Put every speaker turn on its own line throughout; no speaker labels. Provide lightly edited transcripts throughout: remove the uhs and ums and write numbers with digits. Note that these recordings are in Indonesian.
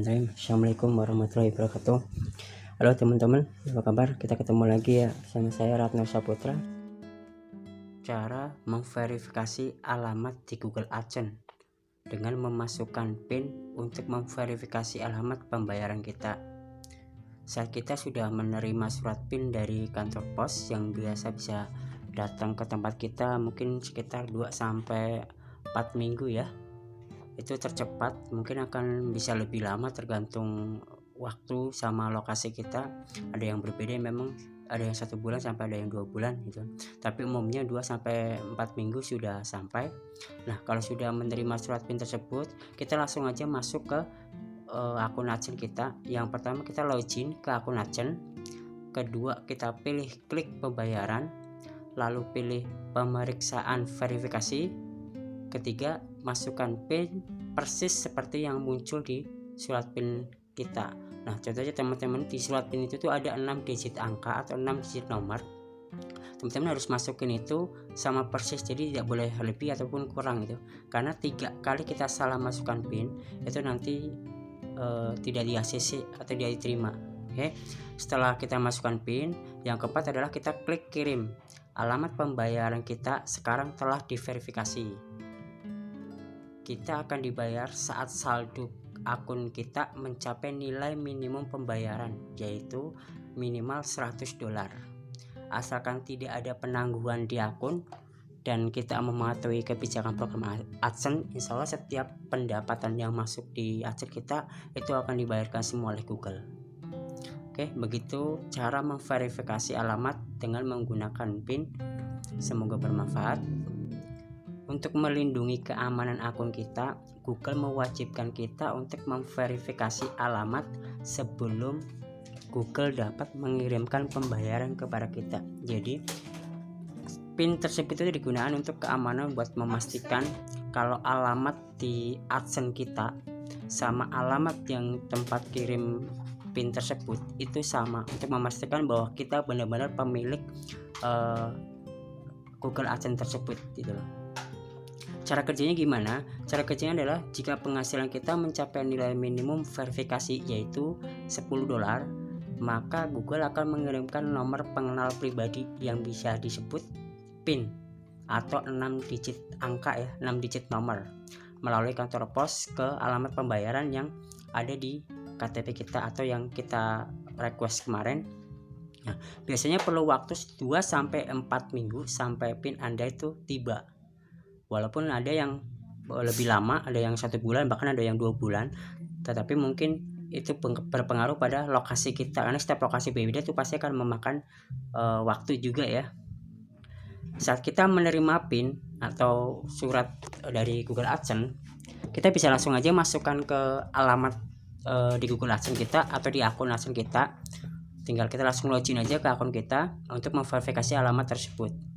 Bismillahirrahmanirrahim. Assalamualaikum warahmatullahi wabarakatuh. Halo teman-teman, apa kabar? Kita ketemu lagi ya sama saya Ratno Saputra. Cara memverifikasi alamat di Google AdSense dengan memasukkan PIN untuk memverifikasi alamat pembayaran kita. Saat kita sudah menerima surat PIN dari kantor pos yang biasa bisa datang ke tempat kita mungkin sekitar 2-4 minggu ya. Itu tercepat, mungkin akan bisa lebih lama tergantung waktu sama lokasi kita. Ada yang berbeda, memang ada yang 1 bulan sampai ada yang 2 bulan gitu, tapi umumnya 2-4 minggu sudah sampai. Nah, kalau sudah menerima surat PIN tersebut, kita langsung aja masuk ke akun AdSense kita. Yang pertama kita login ke akun AdSense, kedua kita pilih klik pembayaran, lalu pilih pemeriksaan verifikasi, ketiga masukkan PIN persis seperti yang muncul di surat PIN kita. Nah, contohnya teman-teman, di surat PIN itu tuh ada 6 digit angka atau 6 digit nomor. Teman-teman harus masukin itu sama persis, jadi tidak boleh lebih ataupun kurang gitu. Karena 3 kali kita salah masukkan PIN itu nanti tidak di ACC atau tidak diterima. Oke. Setelah kita masukkan PIN, yang keempat adalah kita klik kirim. Alamat pembayaran kita sekarang telah diverifikasi. Kita akan dibayar saat saldo akun kita mencapai nilai minimum pembayaran, yaitu minimal $100. Asalkan tidak ada penangguhan di akun dan kita mematuhi kebijakan program AdSense, insya Allah setiap pendapatan yang masuk di AdSense kita itu akan dibayarkan semua oleh Google. Oke, begitu cara memverifikasi alamat dengan menggunakan PIN. Semoga bermanfaat. Untuk melindungi keamanan akun kita, Google mewajibkan kita untuk memverifikasi alamat sebelum Google dapat mengirimkan pembayaran kepada kita. Jadi PIN tersebut itu digunakan untuk keamanan, buat memastikan kalau alamat di AdSense kita sama alamat yang tempat kirim PIN tersebut itu sama, untuk memastikan bahwa kita benar-benar pemilik Google AdSense tersebut gitu loh. Cara kerjanya gimana? Cara kerjanya adalah jika penghasilan kita mencapai nilai minimum verifikasi yaitu $10, maka Google akan mengirimkan nomor pengenal pribadi yang bisa disebut PIN atau 6 digit angka ya, 6 digit nomor melalui kantor pos ke alamat pembayaran yang ada di KTP kita atau yang kita request kemarin. Nah, biasanya perlu waktu 2-4 minggu sampai PIN Anda itu tiba. Walaupun ada yang lebih lama, ada yang 1 bulan, bahkan ada yang 2 bulan, tetapi mungkin itu berpengaruh pada lokasi kita, karena setiap lokasi berbeda itu pasti akan memakan waktu juga ya. Saat kita menerima PIN atau surat dari Google AdSense, kita bisa langsung aja masukkan ke alamat di Google AdSense kita atau di akun AdSense kita. Tinggal kita langsung login aja ke akun kita untuk memverifikasi alamat tersebut.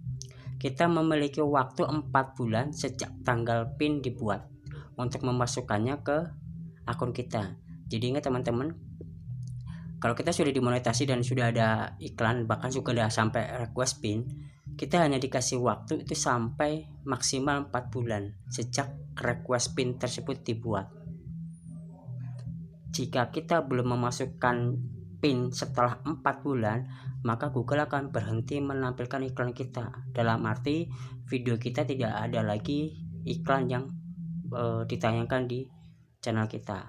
Kita memiliki waktu 4 bulan sejak tanggal PIN dibuat untuk memasukkannya ke akun kita. Jadi ingat teman-teman, kalau kita sudah dimonetasi dan sudah ada iklan, bahkan sudah sampai request PIN, kita hanya dikasih waktu itu sampai maksimal 4 bulan sejak request PIN tersebut dibuat. Jika kita belum memasukkan PIN setelah 4 bulan, maka Google akan berhenti menampilkan iklan kita. Dalam arti video kita tidak ada lagi iklan yang ditayangkan di channel kita.